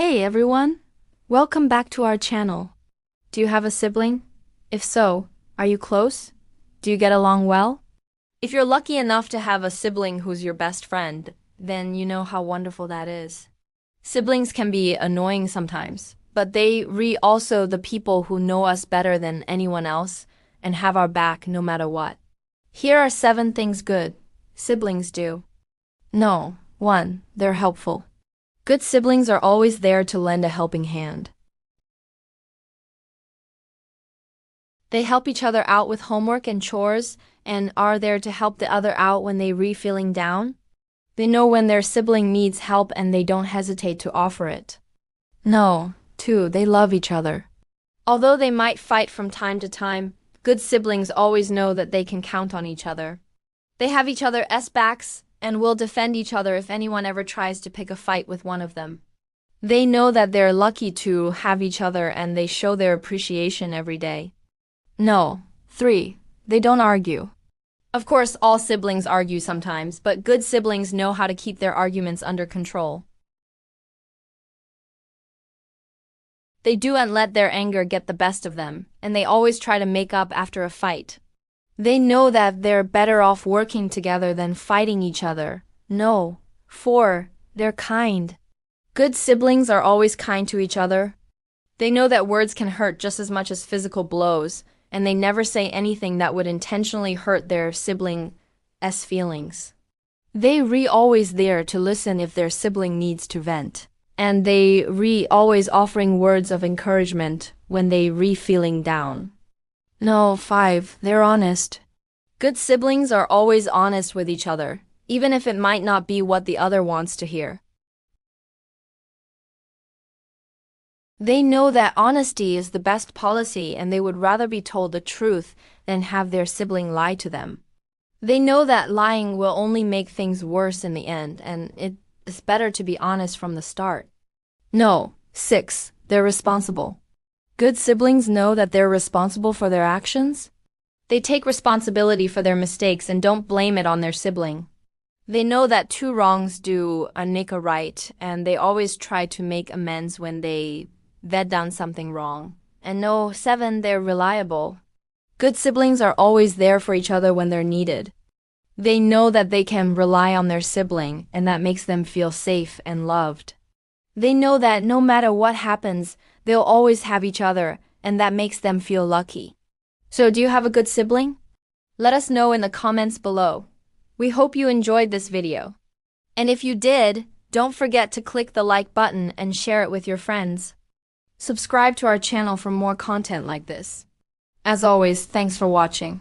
Hey everyone! Welcome back to our channel. Do you have a sibling? If so, are you close? Do you get along well? If you're lucky enough to have a sibling who's your best friend, then you know how wonderful that is. Siblings can be annoying sometimes, but they also the people who know us better than anyone else and have our back no matter what. Here are 7 things good siblings do. No. 1. They're helpful. Good siblings are always there to lend a helping hand. They help each other out with homework and chores and are there to help the other out when they're feeling down. They know when their sibling needs help and they don't hesitate to offer it. No. 2. They love each other. Although they might fight from time to time, good siblings always know that they can count on each other. They have each other's backs and will defend each other if anyone ever tries to pick a fight with one of them. They know that they're lucky to have each other and they show their appreciation every day. No. 3. They don't argue. Of course, all siblings argue sometimes, but good siblings know how to keep their arguments under control. They don't let their anger get the best of them, and they always try to make up after a fight. They know that they're better off working together than fighting each other. No. 4. They're kind. Good siblings are always kind to each other. They know that words can hurt just as much as physical blows, and they never say anything that would intentionally hurt their sibling's feelings. They always there to listen if their sibling needs to vent, and they always offering words of encouragement when they feeling down. No. 5. They're honest. Good siblings are always honest with each other, even if it might not be what the other wants to hear. They know that honesty is the best policy and they would rather be told the truth than have their sibling lie to them. They know that lying will only make things worse in the end, and it is better to be honest from the start. No. 6. They're responsible. Good siblings know that they're responsible for their actions. They take responsibility for their mistakes and don't blame it on their sibling. They know that 2 wrongs do make a right, and they always try to make amends when they've done something wrong. And no. 7. They're reliable. Good siblings are always there for each other when they're needed. They know that they can rely on their sibling, and that makes them feel safe and loved. They know that no matter what happens, they'll always have each other, and that makes them feel lucky. So do you have a good sibling? Let us know in the comments below. We hope you enjoyed this video. And if you did, don't forget to click the like button and share it with your friends. Subscribe to our channel for more content like this. As always, thanks for watching.